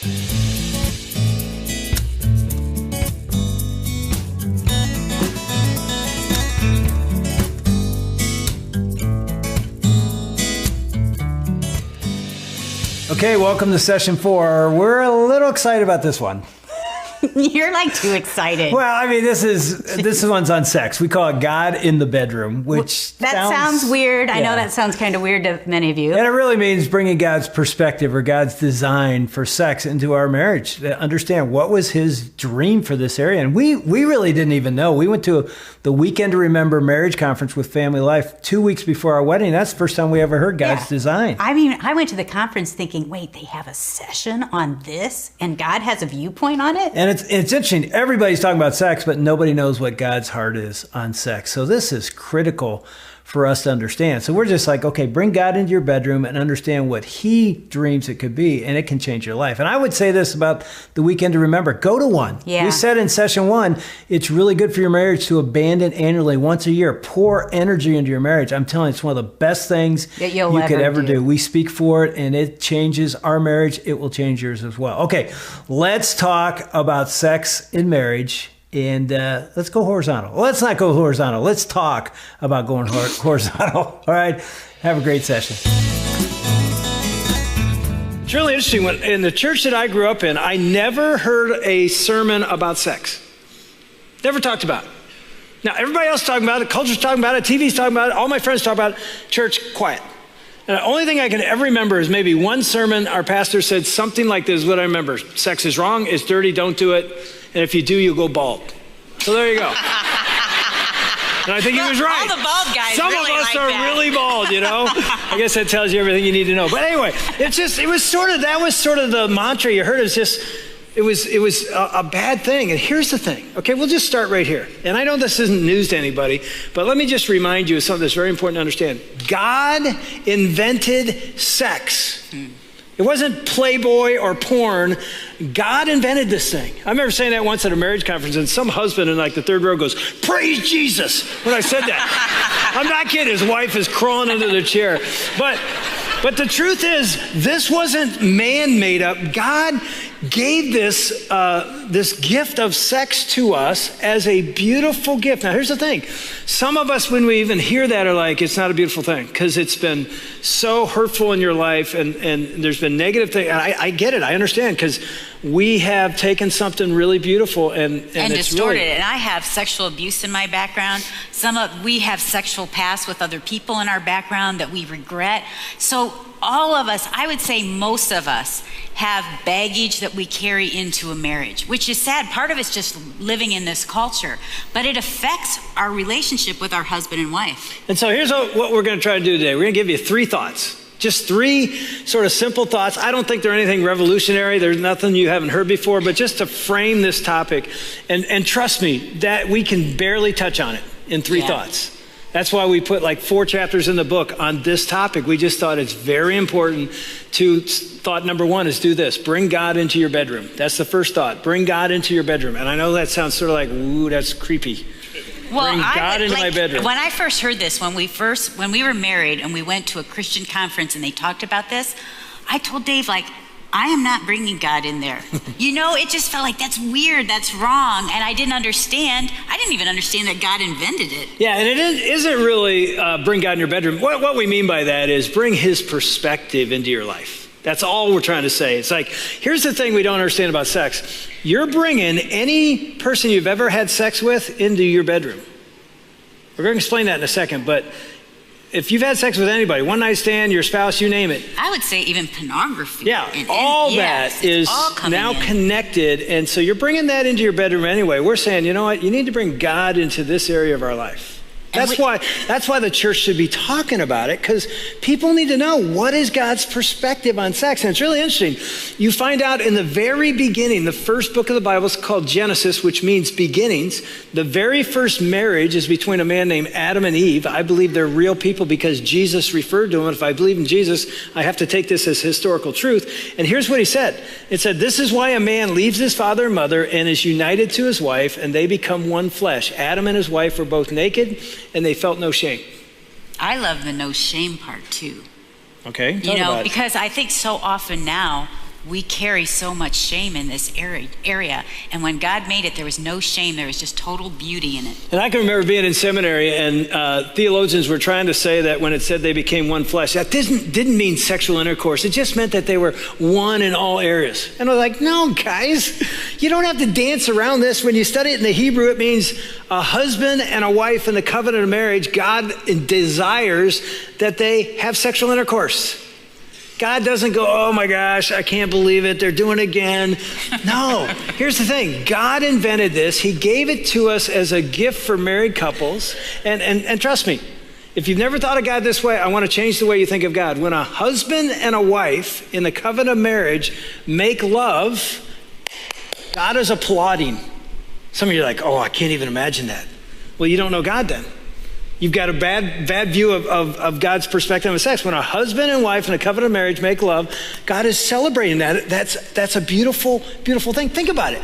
Okay, welcome to session 4. We're a little excited about this one. You're like too excited. Well, I mean, this one's on sex. We call it God in the bedroom, which that sounds weird. Yeah. I know that sounds kind of weird to many of you. And it really means bringing God's perspective or God's design for sex into our marriage. To understand what was his dream for this area. And we really didn't even know. We went to the Weekend to Remember marriage conference with Family Life 2 weeks before our wedding. That's the first time we ever heard God's design. I mean, I went to the conference thinking, wait, they have a session on this and God has a viewpoint on it? And it's interesting. Everybody's talking about sex, but nobody knows what God's heart is on sex. So this is critical for us to understand. So we're just like, okay, bring God into your bedroom and understand what he dreams it could be, and it can change your life. And I would say this about the Weekend to Remember. Go to one. Yeah. We said in session 1, it's really good for your marriage to abandon annually once a year. Pour energy into your marriage. I'm telling you, it's one of the best things you could ever do. We speak for it, and it changes our marriage. It will change yours as well. Okay, let's talk about sex in marriage. And let's go horizontal. Well, let's not go horizontal. Let's talk about going horizontal. All right. Have a great session. It's really interesting. In the church that I grew up in, I never heard a sermon about sex. Never talked about it. Now, everybody else is talking about it. Culture's talking about it. TV's talking about it. All my friends talk about it. Church, quiet. And the only thing I can ever remember is maybe one sermon our pastor said something like this is what I remember. Sex is wrong. It's dirty. Don't do it. And if you do, you'll go bald. So there you go. And I think he was right. All the bald guys Some really of us like are that. really bald, you know? I guess that tells you everything you need to know. But anyway, that was sort of the mantra you heard. It was a bad thing. And here's the thing. Okay, we'll just start right here. And I know this isn't news to anybody, but let me just remind you of something that's very important to understand. God invented sex. It wasn't Playboy or porn. God invented this thing. I remember saying that once at a marriage conference, and some husband in like the third row goes, "Praise Jesus," when I said that. I'm not kidding. His wife is crawling under the chair. But the truth is, this wasn't man-made up. God gave this gift of sex to us as a beautiful gift. Now, here's the thing. Some of us, when we even hear that, are like, it's not a beautiful thing because it's been so hurtful in your life and there's been negative things. I get it. I understand because we have taken something really beautiful and distorted it. And I have sexual abuse in my background. We have sexual past with other people in our background that we regret. So all of us, I would say most of us, have baggage that we carry into a marriage, which is sad. Part of it's just living in this culture, but it affects our relationship with our husband and wife. And so here's what we're going to try to do today. We're going to give you 3 thoughts. Just 3 sort of simple thoughts. I don't think they're anything revolutionary. There's nothing you haven't heard before, but just to frame this topic. And trust me, that we can barely touch on it in 3 thoughts. That's why we put like 4 chapters in the book on this topic. We just thought it's very important thought number 1 is do this. Bring God into your bedroom. That's the first thought. Bring God into your bedroom. And I know that sounds sort of like, ooh, that's creepy. Well, bring God into my bedroom. When I first heard this, when we were married and we went to a Christian conference and they talked about this, I told Dave, I am not bringing God in there. It just felt like that's weird, that's wrong. And I didn't even understand that God invented it. Yeah, and it isn't really bring God in your bedroom. What we mean by that is bring his perspective into your life. That's all we're trying to say. It's like, here's the thing we don't understand about sex. You're bringing any person you've ever had sex with into your bedroom. We're going to explain that in a second, but if you've had sex with anybody, one night stand, your spouse, you name it. I would say even pornography. Yeah, all that is now connected. And so you're bringing that into your bedroom anyway. We're saying, you know what? You need to bring God into this area of our life. That's why the church should be talking about it, because people need to know what is God's perspective on sex. And it's really interesting. You find out in the very beginning, the first book of the Bible is called Genesis, which means beginnings. The very first marriage is between a man named Adam and Eve. I believe they're real people because Jesus referred to them. And if I believe in Jesus, I have to take this as historical truth. And here's what he said. It said, "This is why a man leaves his father and mother and is united to his wife, and they become one flesh." Adam and his wife were both naked, and they felt no shame. I love the no shame part too. Okay. Because I think so often now we carry so much shame in this area. And when God made it, there was no shame. There was just total beauty in it. And I can remember being in seminary, and theologians were trying to say that when it said they became one flesh, that didn't mean sexual intercourse. It just meant that they were one in all areas. And I was like, no, guys, you don't have to dance around this. When you study it in the Hebrew, it means a husband and a wife in the covenant of marriage. God desires that they have sexual intercourse. God doesn't go, oh my gosh, I can't believe it, they're doing it again. No, here's the thing. God invented this. He gave it to us as a gift for married couples. And trust me, if you've never thought of God this way, I want to change the way you think of God. When a husband and a wife in the covenant of marriage make love, God is applauding. Some of you are like, oh, I can't even imagine that. Well, you don't know God then. You've got a bad view of God's perspective of sex. When a husband and wife in a covenant of marriage make love, God is celebrating that. That's a beautiful, beautiful thing. Think about it.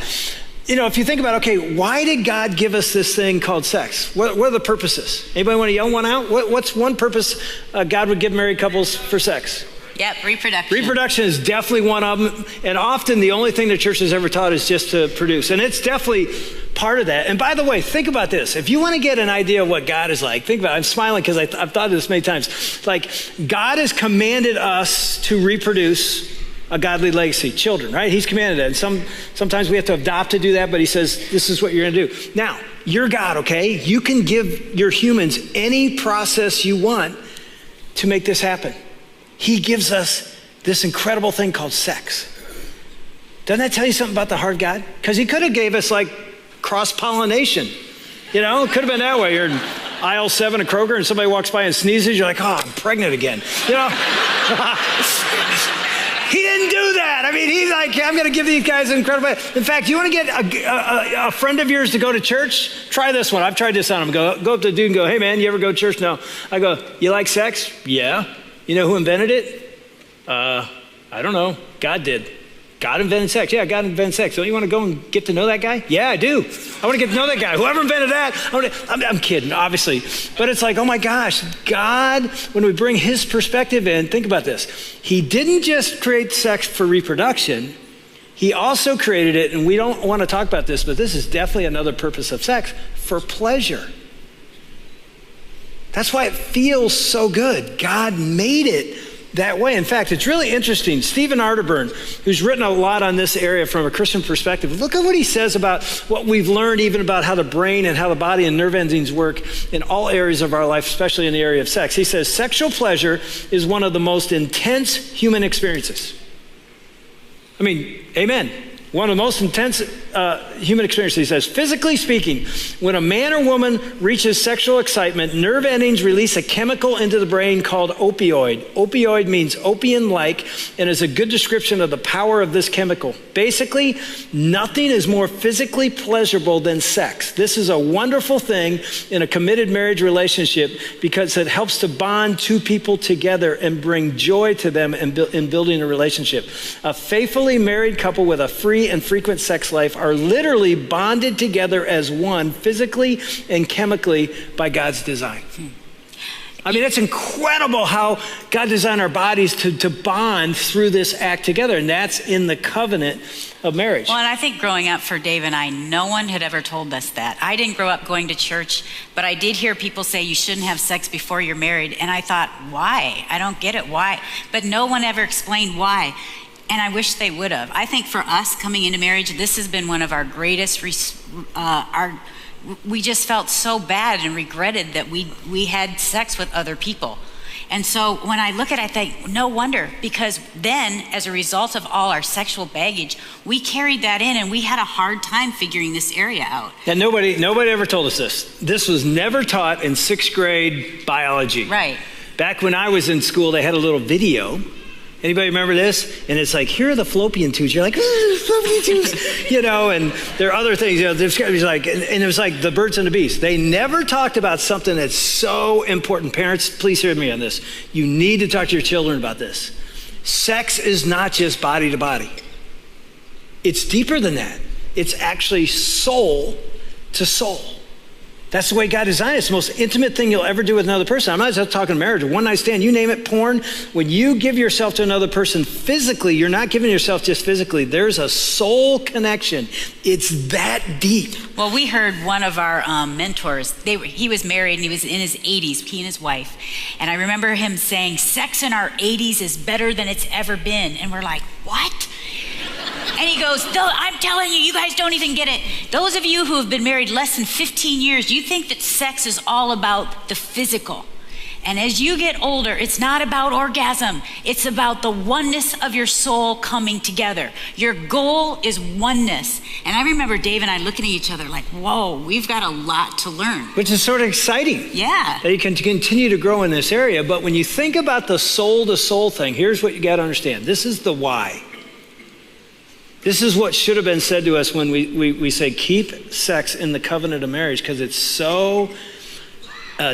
If you think about, okay, why did God give us this thing called sex? What are the purposes? Anybody want to yell one out? What's one purpose God would give married couples for sex? Yep, reproduction. Reproduction is definitely one of them. And often the only thing the church has ever taught is just to produce. And it's definitely part of that. And by the way, think about this. If you want to get an idea of what God is like, think about it. I'm smiling because I've thought of this many times. Like, God has commanded us to reproduce a godly legacy, children, right? He's commanded it. And sometimes we have to adopt to do that, but he says, this is what you're going to do. Now, you're God, okay? You can give your humans any process you want to make this happen. He gives us this incredible thing called sex. Doesn't that tell you something about the heart of God? Because he could have gave us like cross-pollination. It could have been that way. You're in aisle 7 of Kroger and somebody walks by and sneezes. You're like, oh, I'm pregnant again. He didn't do that. I mean, he's like, I'm going to give these guys an incredible. In fact, you want to get a friend of yours to go to church? Try this one. I've tried this on him. Go up to the dude and go, hey, man, you ever go to church? No. I go, you like sex? Yeah. You know who invented it? I don't know. God did. God invented sex. Yeah, God invented sex. Don't you want to go and get to know that guy? Yeah, I do. I want to get to know that guy. Whoever invented that. I'm kidding, obviously. But it's like, oh my gosh, God, when we bring his perspective in, think about this. He didn't just create sex for reproduction. He also created it, and we don't want to talk about this, but this is definitely another purpose of sex, for pleasure. That's why it feels so good. God made it that way. In fact, it's really interesting. Stephen Arterburn, who's written a lot on this area from a Christian perspective, look at what he says about what we've learned even about how the brain and how the body and nerve endings work in all areas of our life, especially in the area of sex. He says, sexual pleasure is one of the most intense human experiences. I mean, amen. One of the most intense human experiences. He says, physically speaking, when a man or woman reaches sexual excitement, nerve endings release a chemical into the brain called opioid. Opioid means opium-like and is a good description of the power of this chemical. Basically, nothing is more physically pleasurable than sex. This is a wonderful thing in a committed marriage relationship because it helps to bond two people together and bring joy to them in building a relationship. A faithfully married couple with a free and frequent sex life are literally bonded together as one physically and chemically by God's design. I mean, it's incredible how God designed our bodies to bond through this act together, and that's in the covenant of marriage. Well, and I think growing up for Dave and I, no one had ever told us that. I didn't grow up going to church, but I did hear people say you shouldn't have sex before you're married, and I thought, why? I don't get it, why? But no one ever explained why. And I wish they would have. I think for us coming into marriage, this has been one of our greatest, we just felt so bad and regretted that we had sex with other people. And so when I look at it, I think, no wonder, because then as a result of all our sexual baggage, we carried that in and we had a hard time figuring this area out. And nobody ever told us this. This was never taught in 6th grade biology. Right. Back when I was in school, they had a little video. Anybody remember this? And it's like, here are the fallopian tubes. You're like, fallopian tubes, and there are other things, there's like, and it was like the birds and the bees. They never talked about something that's so important. Parents, please hear me on this. You need to talk to your children about this. Sex is not just body to body. It's deeper than that. It's actually soul to soul. That's the way God designed it. It's the most intimate thing you'll ever do with another person. I'm not just talking marriage, a one-night stand, you name it, porn. When you give yourself to another person physically, you're not giving yourself just physically. There's a soul connection. It's that deep. Well, we heard one of our mentors, he was married and he was in his 80s, he and his wife. And I remember him saying, sex in our 80s is better than it's ever been. And we're like, what? And he goes, I'm telling you, you guys don't even get it. Those of you who have been married less than 15 years, you think that sex is all about the physical. And as you get older, it's not about orgasm. It's about the oneness of your soul coming together. Your goal is oneness. And I remember Dave and I looking at each other like, whoa, we've got a lot to learn. Which is sort of exciting. Yeah. That you can continue to grow in this area. But when you think about the soul-to-soul thing, here's what you got to understand. This is the why. This is what should have been said to us when we say keep sex in the covenant of marriage, because it's so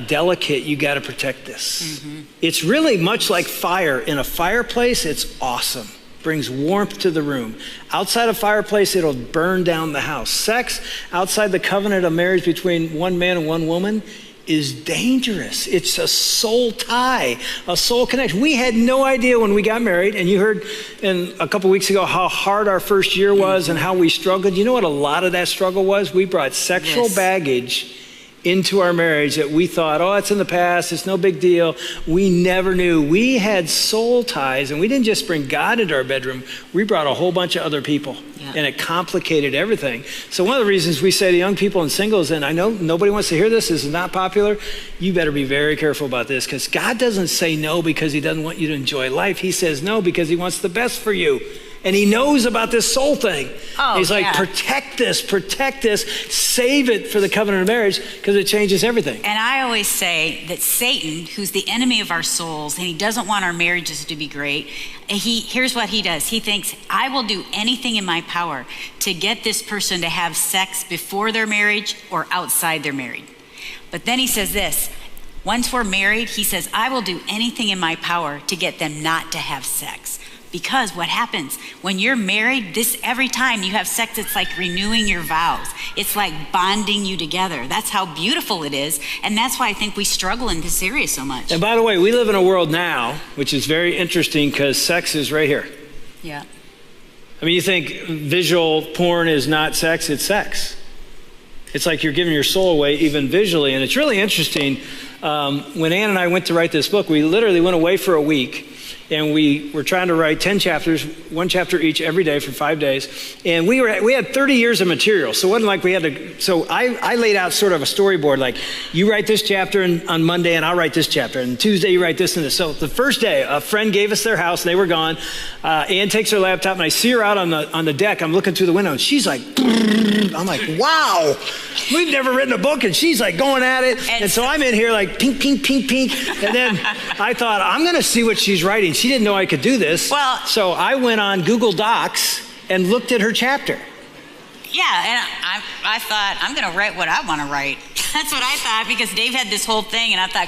delicate, you got to protect this. Mm-hmm. It's really much like fire. In a fireplace, it's awesome. Brings warmth to the room. Outside a fireplace, it'll burn down the house. Sex outside the covenant of marriage between one man and one woman is dangerous. It's a soul tie, a soul connection. We had no idea when we got married, and you heard a couple weeks ago how hard our first year was and how we struggled. You know what a lot of that struggle was? We brought sexual baggage into our marriage that we thought, oh, it's in the past, it's no big deal. We never knew. We had soul ties, and we didn't just bring God into our bedroom, we brought a whole bunch of other people, and it complicated everything. So one of the reasons we say to young people and singles, and I know nobody wants to hear this is not popular, you better be very careful about this, because God doesn't say no because he doesn't want you to enjoy life. He says no because he wants the best for you. And he knows about this soul thing. Oh, he's like, protect this, save it for the covenant of marriage, because it changes everything. And I always say that Satan, who's the enemy of our souls, and he doesn't want our marriages to be great, here's what he does. He thinks, I will do anything in my power to get this person to have sex before their marriage or outside their marriage. But then he says this, once we're married, he says, I will do anything in my power to get them not to have sex. Because what happens when you're married, every time you have sex, it's like renewing your vows. It's like bonding you together. That's how beautiful it is. And that's why I think we struggle in this area so much. And by the way, we live in a world now, which is very interesting because sex is right here. Yeah. I mean, you think visual porn is not sex, it's sex. It's like you're giving your soul away even visually. And it's really interesting. When Ann and I went to write this book, we literally went away for a week. And we were trying to write 10 chapters, one chapter each every day for 5 days. And we had 30 years of material. So it wasn't like we had to, so I laid out sort of a storyboard, like you write this chapter on Monday and I'll write this chapter. And Tuesday you write this and this. So the first day, a friend gave us their house, they were gone. Ann takes her laptop and I see her out on the deck. I'm looking through the window and she's like, I'm like, wow, we've never written a book. And she's like going at it. And so I'm in here like pink, pink, pink, pink. And then I thought, I'm going to see what she's writing. She didn't know I could do this. Well, so I went on Google Docs and looked at her chapter. Yeah, and I thought, I'm going to write what I want to write. That's what I thought, because Dave had this whole thing, and I thought,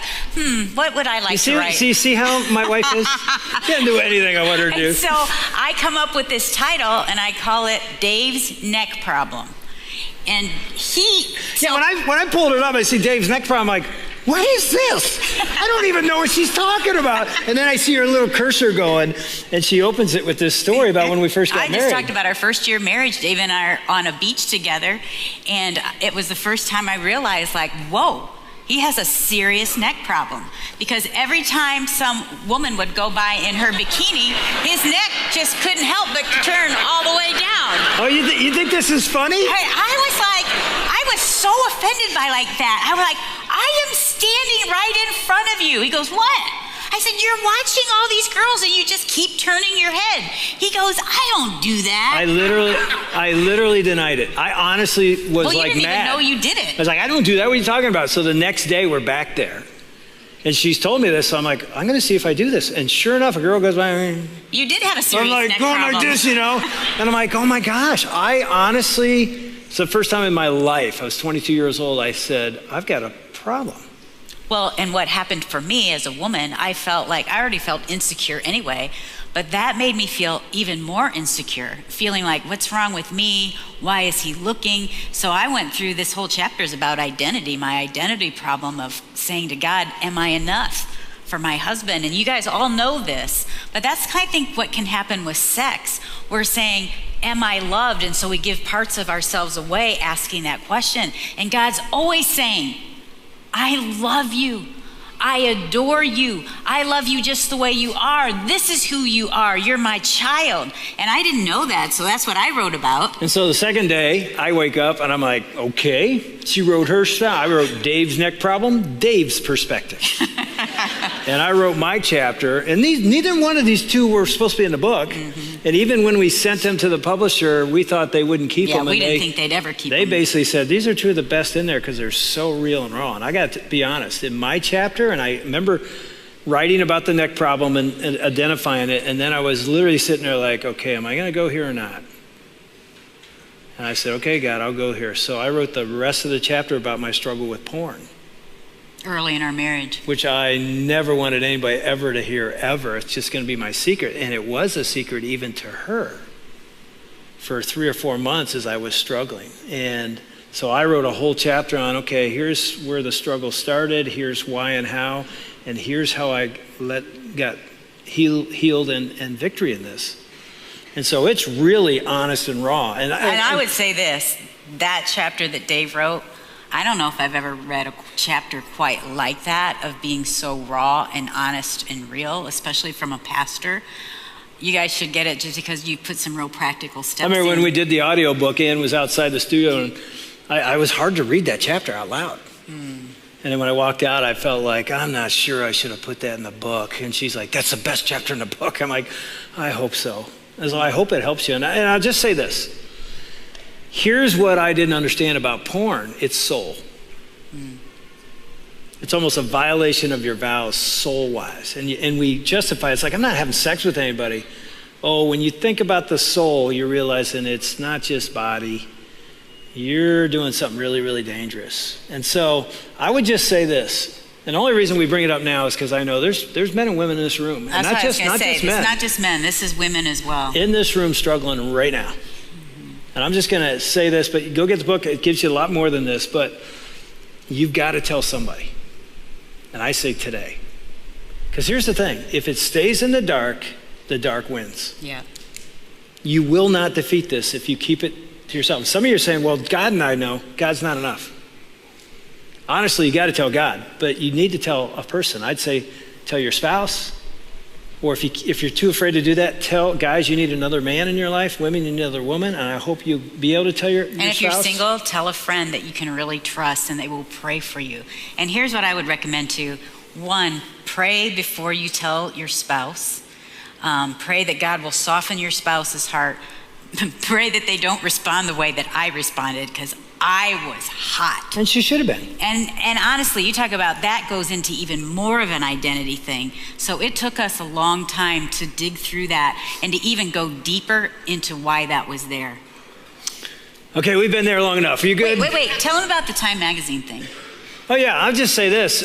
what would I like to write? See how my wife is? She didn't do anything I want her to do. So I come up with this title, and I call it Dave's Neck Problem. And when I pulled it up, I see Dave's neck problem, I'm like, what is this? I don't even know what she's talking about. And then I see her little cursor going, and she opens it with this story about when we first got married. I just talked about our first year marriage. Dave and I are on a beach together, and it was the first time I realized, like, whoa, he has a serious neck problem. Because every time some woman would go by in her bikini, his neck just couldn't help but turn all the way down. Oh, you think this is funny? I was so offended by that. I was like, I am standing right in front of you. He goes, what? I said, you're watching all these girls and you just keep turning your head. He goes, I don't do that. I literally denied it. I honestly was mad. Well, you didn't even know you did it. I was like, I don't do that. What are you talking about? So the next day we're back there. And she's told me this, so I'm like, I'm going to see if I do this. And sure enough, a girl goes by. You did have a serious neck going problem. like this, And I'm like, oh my gosh. I honestly, it's the first time in my life, I was 22 years old, I said, I've got a problem. Well, and what happened for me as a woman, I felt like I already felt insecure anyway, But that made me feel even more insecure, feeling like, what's wrong with me? Why is he looking? So I went through this whole chapter is about identity, my identity problem of saying to God, am I enough for my husband? And you guys all know this, but that's I think what can happen with sex. We're saying, am I loved? And so we give parts of ourselves away asking that question. And God's always saying, I love you. I adore you. I love you just the way you are. This is who you are. You're my child. And I didn't know that, so that's what I wrote about. And so the second day, I wake up and I'm like, okay. She wrote her stuff. I wrote Dave's neck problem, Dave's perspective. And I wrote my chapter. And neither one of these two were supposed to be in the book. Mm-hmm. And even when we sent them to the publisher, we thought they wouldn't keep them. Yeah, we didn't think they'd ever keep them. They basically said, these are two of the best in there because they're so real and raw. And I got to be honest, in my chapter, and I remember writing about the neck problem and identifying it, and then I was literally sitting there like, okay, am I going to go here or not? And I said, okay, God, I'll go here. So I wrote the rest of the chapter about my struggle with porn. Early in our marriage. Which I never wanted anybody ever to hear, ever. It's just going to be my secret. And it was a secret even to her for 3 or 4 months as I was struggling. And so I wrote a whole chapter on, okay, here's where the struggle started, here's why and how, and here's how I got healed and victory in this. And so it's really honest and raw. And I would say this, that chapter that Dave wrote, I don't know if I've ever read a chapter quite like that, of being so raw and honest and real, especially from a pastor. You guys should get it just because you put some real practical steps in. I remember when we did the audio book, Ann was outside the studio, and I was hard to read that chapter out loud. And then when I walked out, I felt like, I'm not sure I should have put that in the book. And she's like, that's the best chapter in the book. I'm like, I hope so. And so I hope it helps you. And I'll just say this. Here's what I didn't understand about porn. It's soul. It's almost a violation of your vows soul-wise. And we justify it. It's like, I'm not having sex with anybody. Oh, when you think about the soul, you're realizing it's not just body. You're doing something really, really dangerous. And so I would just say this. And the only reason we bring it up now is because I know there's men and women in this room. That's and what I was going to say. Just men. It's not just men. This is women as well. In this room struggling right now. And I'm just going to say this, but go get the book. It gives you a lot more than this. But you've got to tell somebody. And I say today. Because here's the thing. If it stays in the dark wins. Yeah. You will not defeat this if you keep it to yourself. Some of you are saying, well, God and I know God's not enough. Honestly, you got to tell God, but you need to tell a person. I'd say tell your spouse, or if you're too afraid to do that, tell guys you need another man in your life, women you need another woman, and I hope you'll be able to tell your spouse. And if you're single, tell a friend that you can really trust and they will pray for you. And here's what I would recommend to you. 1, pray before you tell your spouse. Pray that God will soften your spouse's heart. Pray that they don't respond the way that I responded, because I was hot. And she should have been. And honestly, you talk about that goes into even more of an identity thing. So it took us a long time to dig through that and to even go deeper into why that was there. Okay, we've been there long enough. Are you good? Wait. Tell them about the Time Magazine thing. Oh yeah, I'll just say this.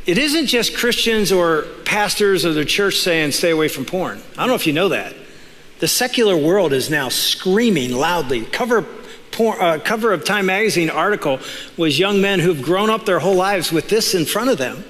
It isn't just Christians or pastors or the church saying stay away from porn. I don't know if you know that. The secular world is now screaming loudly. Cover of Time Magazine article was young men who've grown up their whole lives with this in front of them.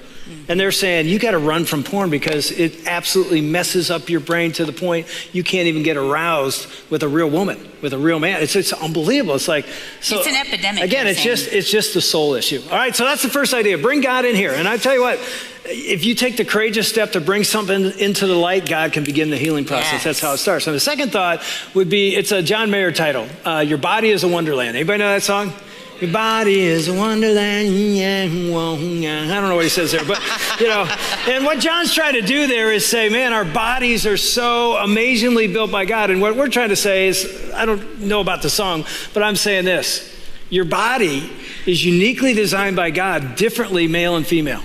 And they're saying, you got to run from porn because it absolutely messes up your brain to the point you can't even get aroused with a real woman, with a real man. It's unbelievable. It's like, so it's an epidemic. Again, it's just a soul issue. All right, so that's the first idea. Bring God in here. And I tell you what, if you take the courageous step to bring something into the light, God can begin the healing process. Yes. That's how it starts. And the second thought would be, it's a John Mayer title, Your Body is a Wonderland. Anybody know that song? Your body is a wonderland. I don't know what he says there, but and what John's trying to do there is say, man, our bodies are so amazingly built by God. And what we're trying to say is, I don't know about the song, but I'm saying this. Your body is uniquely designed by God, differently male and female.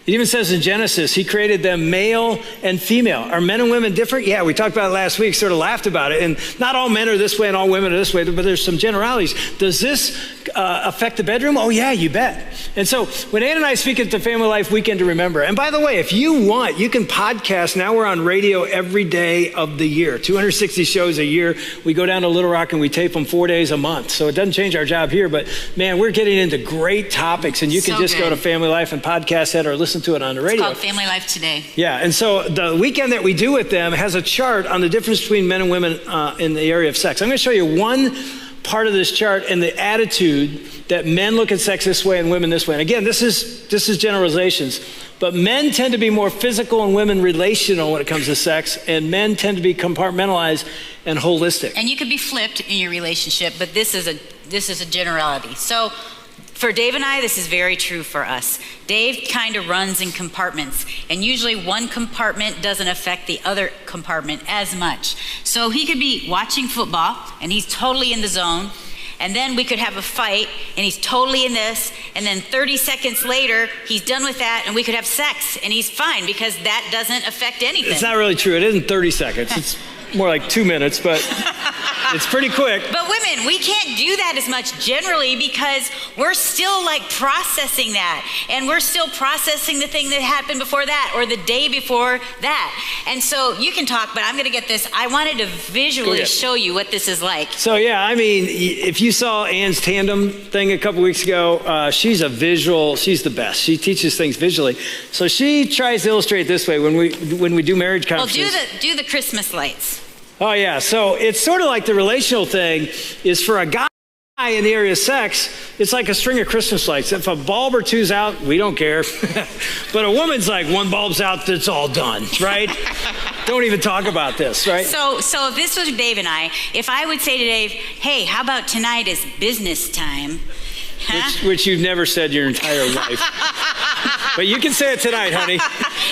It even says in Genesis, he created them male and female. Are men and women different? Yeah, we talked about it last week, sort of laughed about it. And not all men are this way and all women are this way, but there's some generalities. Does this affect the bedroom? Oh yeah, you bet. And so when Ann and I speak at the Family Life Weekend to Remember, and by the way, if you want, you can podcast. Now we're on radio every day of the year, 260 shows a year. We go down to Little Rock and we tape them 4 days a month. So it doesn't change our job here, but man, we're getting into great topics, and you can just go to Family Life and podcast that or listen to it on the radio. It's called Family Life Today. Yeah, and so the weekend that we do with them has a chart on the difference between men and women in the area of sex. I'm going to show you one part of this chart and the attitude that men look at sex this way and women this way. And again, this is generalizations, but men tend to be more physical and women relational when it comes to sex, and men tend to be compartmentalized and holistic. And you could be flipped in your relationship, but this is a generality. So for Dave and I, this is very true for us. Dave kind of runs in compartments, and usually one compartment doesn't affect the other compartment as much. So he could be watching football, and he's totally in the zone, and then we could have a fight, and he's totally in this, and then 30 seconds later, he's done with that, and we could have sex, and he's fine, because that doesn't affect anything. It's not really true. It isn't 30 seconds. It's more like 2 minutes, but it's pretty quick. But women, we can't do that as much generally because we're still like processing that, and we're still processing the thing that happened before that or the day before that. And so you can talk, but I'm going to get this. I wanted to visually show you what this is like. So yeah, I mean, if you saw Ann's tandem thing a couple weeks ago, she's she's the best. She teaches things visually. So she tries to illustrate this way when we do marriage conferences. Well, do the Christmas lights. Oh yeah, so it's sort of like the relational thing is for a guy in the area of sex, it's like a string of Christmas lights. If a bulb or two's out, we don't care. But a woman's like, one bulb's out, that's all done, right? Don't even talk about this, right? So if this was Dave and I, if I would say to Dave, hey, how about tonight is business time? Huh? Which you've never said your entire life. But you can say it tonight, honey.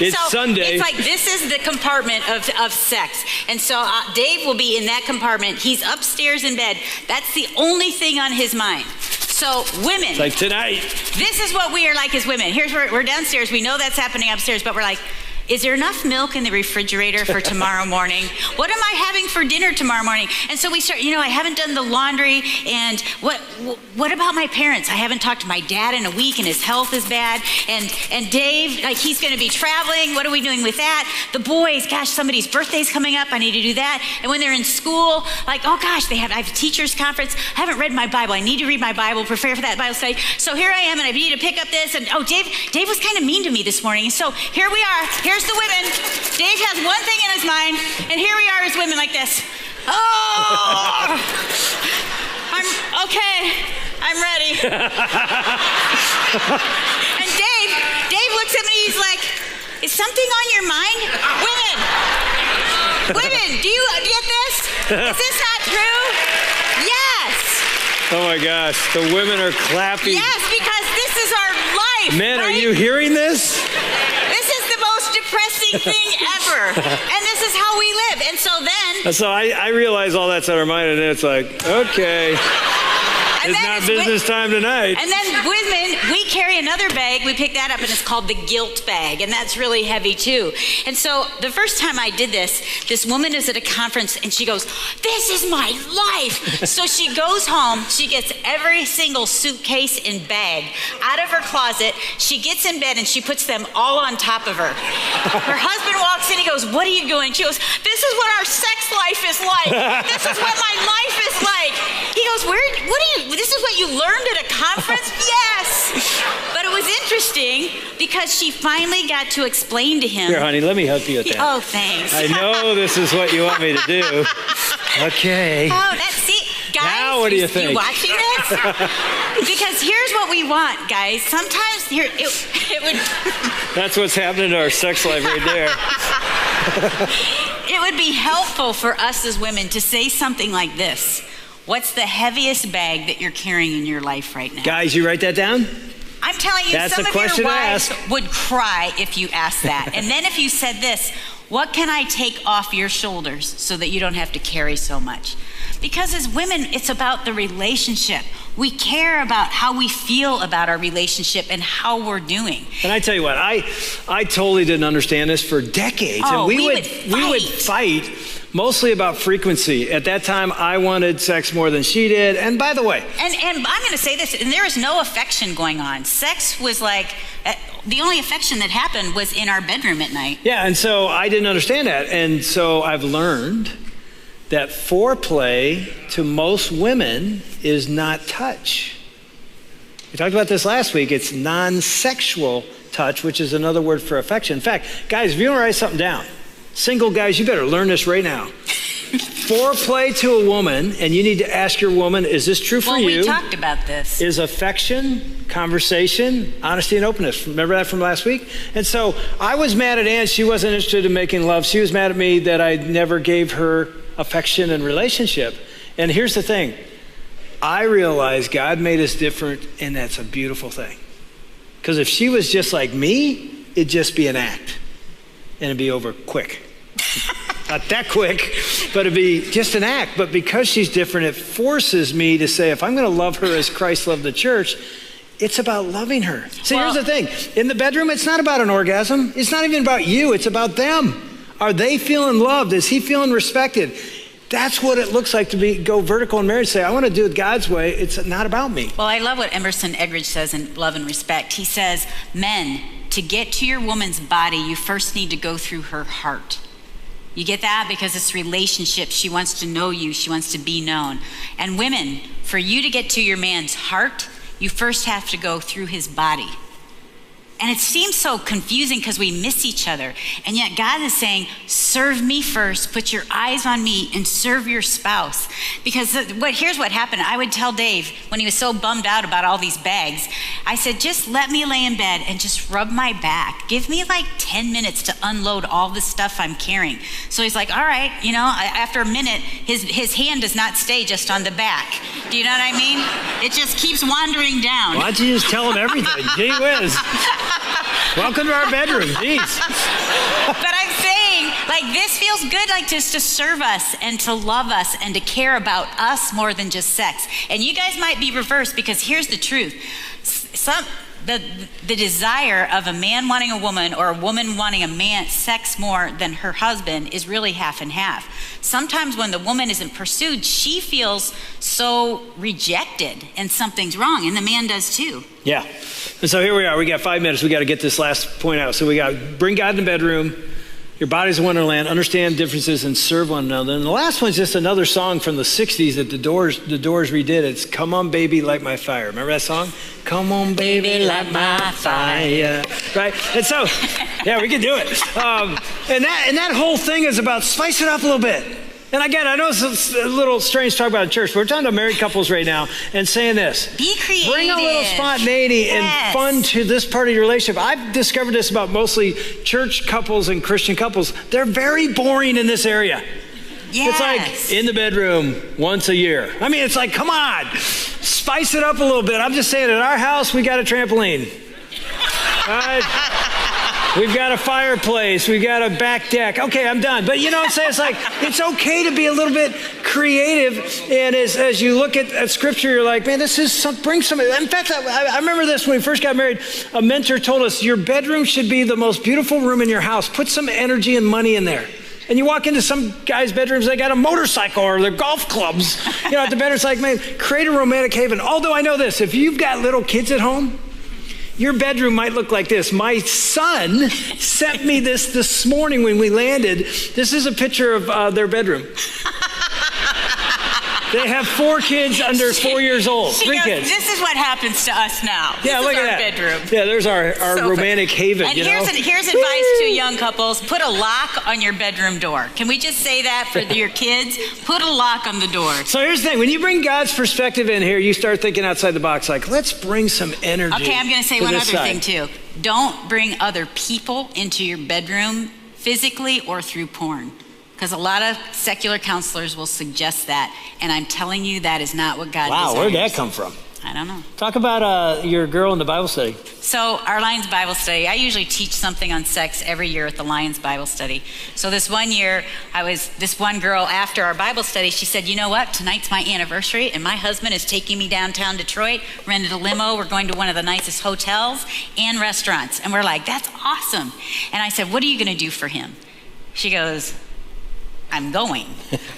It's Sunday. It's like this is the compartment of sex. And so Dave will be in that compartment. He's upstairs in bed. That's the only thing on his mind. So women. It's like tonight. This is what we are like as women. Here's where we're downstairs. We know that's happening upstairs, but we're like, is there enough milk in the refrigerator for tomorrow morning? What am I having for dinner tomorrow morning? And so we start, I haven't done the laundry, and what about my parents? I haven't talked to my dad in a week, and his health is bad. And Dave, like, he's going to be traveling. What are we doing with that? The boys, gosh, somebody's birthday's coming up. I need to do that. And when they're in school, like, oh gosh, I have a teacher's conference. I haven't read my Bible. I need to read my Bible, prepare for that Bible study. So here I am, and I need to pick up this. And oh, Dave was kind of mean to me this morning. And so here we are. Here's the women. Dave has one thing in his mind, and here we are as women like this. Oh, I'm ready. And Dave looks at me, he's like, is something on your mind? Women, do you get this? Is this not true? Yes. Oh my gosh, the women are clapping. Yes, because this is our life. Men, right? are you hearing this? This is the most depressing thing ever. And this is how we live. And so then. So I realize all that's on our mind, and then it's like, okay. It's not business time tonight. And then women, we carry another bag. We pick that up, and it's called the guilt bag, and that's really heavy too. And so the first time I did this woman is at a conference, and she goes, this is my life. So she goes home. She gets every single suitcase and bag out of her closet. She gets in bed, and she puts them all on top of her. Her husband walks in. He goes, what are you doing? She goes, this is what our sex life is like. This is what my life is like. He goes, this is what you learned at a conference? Yes. But it was interesting because she finally got to explain to him. Here, honey, let me help you with that. Oh, thanks. I know this is what you want me to do. Okay. Oh, see, guys. Now what do you think? You watching this? Because here's what we want, guys. Sometimes it would. That's what's happening to our sex life right there. It would be helpful for us as women to say something like this. What's the heaviest bag that you're carrying in your life right now? Guys, you write that down? I'm telling you, That's some a of your question to wives ask. would cry if you asked that. And then if you said this, what can I take off your shoulders so that you don't have to carry so much? Because as women, it's about the relationship. We care about how we feel about our relationship and how we're doing. And I tell you what, I totally didn't understand this for decades. Oh, and we would fight mostly about frequency. At that time, I wanted sex more than she did. And by the way, and I'm going to say this, and there is no affection going on. Sex was like, the only affection that happened was in our bedroom at night. Yeah, and so I didn't understand that. And so I've learned that foreplay to most women is not touch. We talked about this last week. It's non-sexual touch, which is another word for affection. In fact, guys, if you want to write something down, single guys, you better learn this right now. Foreplay to a woman, and you need to ask your woman, is this true for you? Well, we talked about this. Is affection, conversation, honesty, and openness. Remember that from last week? And so I was mad at Ann. She wasn't interested in making love. She was mad at me that I never gave her affection and relationship. And here's the thing. I realized God made us different, and that's a beautiful thing. Because if she was just like me, it'd just be an act, and it'd be over quick. Not that quick, but it'd be just an act. But because she's different, it forces me to say, if I'm going to love her as Christ loved the church, it's about loving her. See, here's the thing. In the bedroom, it's not about an orgasm. It's not even about you. It's about them. Are they feeling loved? Is he feeling respected? That's what it looks like to go vertical in marriage. Say, I want to do it God's way. It's not about me. Well, I love what Emerson Eggridge says in Love and Respect. He says, men, to get to your woman's body, you first need to go through her heart. You get that? Because it's relationships. She wants to know you. She wants to be known. And women, for you to get to your man's heart, you first have to go through his body. And it seems so confusing because we miss each other. And yet God is saying, serve me first, put your eyes on me, and serve your spouse. Because here's what happened. I would tell Dave, when he was so bummed out about all these bags, I said, just let me lay in bed and just rub my back. Give me like 10 minutes to unload all the stuff I'm carrying. So he's like, all right, after a minute, his hand does not stay just on the back. Do you know what I mean? It just keeps wandering down. Why don't you just tell him everything? Gee whiz. Welcome to our bedroom, jeez. But I'm saying, this feels good, just to serve us and to love us and to care about us more than just sex. And you guys might be reversed, because here's the truth. The desire of a man wanting a woman or a woman wanting a man sex more than her husband is really half and half. Sometimes when the woman isn't pursued, she feels so rejected and something's wrong, and the man does too. Yeah. And so here we are. We got 5 minutes. We got to get this last point out. So we got bring God in the bedroom. Your body's a wonderland. Understand differences and serve one another. And the last one's just another song from the 60s that the Doors redid. It's Come On Baby Light My Fire. Remember that song? Come on baby light my fire. Right? And so, yeah, we can do it. And that whole thing is about spice it up a little bit. And again, I know it's a little strange to talk about in church, but we're talking to married couples right now and saying this. Be creative. Bring a little spontaneity and fun to this part of your relationship. I've discovered this about mostly church couples and Christian couples. They're very boring in this area. Yes. It's like in the bedroom once a year. I mean, it's like, come on, spice it up a little bit. I'm just saying, at our house, we got a trampoline. All right? We've got a fireplace. We've got a back deck. Okay, I'm done. But you know what I'm saying? It's like, it's okay to be a little bit creative. And as you look at Scripture, you're like, man, this is bring some. In fact, I remember this when we first got married. A mentor told us, your bedroom should be the most beautiful room in your house. Put some energy and money in there. And you walk into some guys' bedrooms, they got a motorcycle or their golf clubs. At the bedroom, it's like, man, create a romantic haven. Although I know this, if you've got little kids at home, your bedroom might look like this. My son sent me this morning when we landed. This is a picture of their bedroom. They have 4 kids under 4 years old. 3 kids. This is what happens to us now. Yeah, look at that. Bedroom. Yeah, there's our romantic haven. And here's advice to young couples: put a lock on your bedroom door. Can we just say that for your kids? Put a lock on the door. So here's the thing: when you bring God's perspective in here, you start thinking outside the box. Like, let's bring some energy. Okay, I'm going to say one other thing too. Don't bring other people into your bedroom physically or through porn. Because a lot of secular counselors will suggest that, and I'm telling you that is not what God desires. Wow, where'd that come from? I don't know. Talk about your girl in the Bible study. So our Lions Bible study, I usually teach something on sex every year at the Lions Bible study. So this one year, this one girl, after our Bible study, she said, you know what, tonight's my anniversary, and my husband is taking me downtown Detroit, rented a limo, we're going to one of the nicest hotels and restaurants. And we're like, that's awesome. And I said, what are you going to do for him? She goes, I'm going.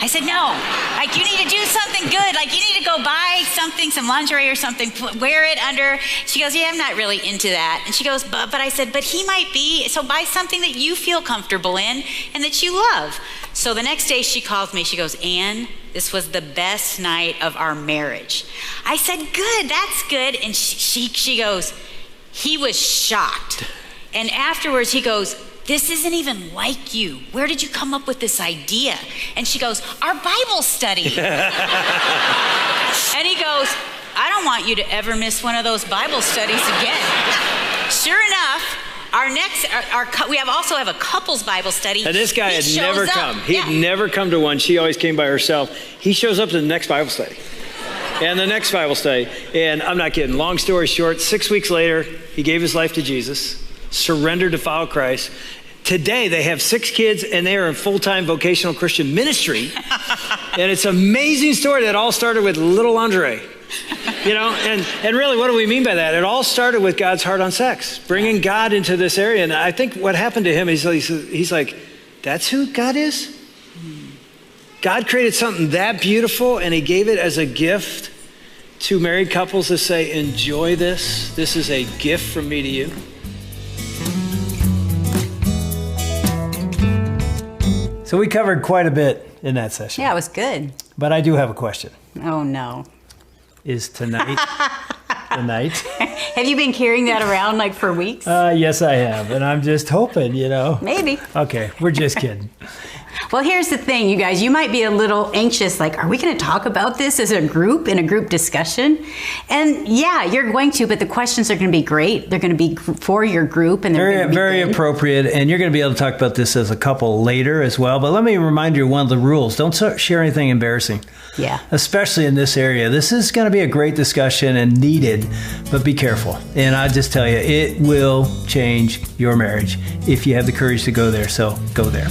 I said, no, like you need to do something good. Like you need to go buy something, some lingerie or something, wear it under. She goes, yeah, I'm not really into that. And she goes, but I said, but he might be. So buy something that you feel comfortable in and that you love. So the next day she calls me. She goes, Ann, this was the best night of our marriage. I said, good, that's good. And she goes, he was shocked. And afterwards he goes, this isn't even like you. Where did you come up with this idea? And she goes, our Bible study. And he goes, I don't want you to ever miss one of those Bible studies again. Sure enough, we also have a couples Bible study. And this guy had never come. He'd never come to one. She always came by herself. He shows up to the next Bible study. And the next Bible study. And I'm not kidding. Long story short, 6 weeks later, he gave his life to Jesus, surrendered to follow Christ. Today, they have 6 kids, and they are in full-time vocational Christian ministry. And it's an amazing story that all started with little lingerie. You know, and really, what do we mean by that? It all started with God's heart on sex, bringing God into this area. And I think what happened to him, he's like, that's who God is? God created something that beautiful, and he gave it as a gift to married couples to say, enjoy this. This is a gift from me to you. So we covered quite a bit in that session. Yeah, it was good. But I do have a question. Oh, no. Is tonight the night? Have you been carrying that around like for weeks? Yes, I have. And I'm just hoping, you know. Maybe. Okay, we're just kidding. Well, here's the thing, you guys. You might be a little anxious, like, are we going to talk about this as a group, in a group discussion? And yeah, you're going to, but the questions are going to be great. They're going to be for your group, and they're very appropriate. And you're going to be able to talk about this as a couple later as well. But let me remind you one of the rules. Don't share anything embarrassing. Yeah. Especially in this area. This is going to be a great discussion and needed, but be careful. And I just tell you, it will change your marriage if you have the courage to go there. So go there.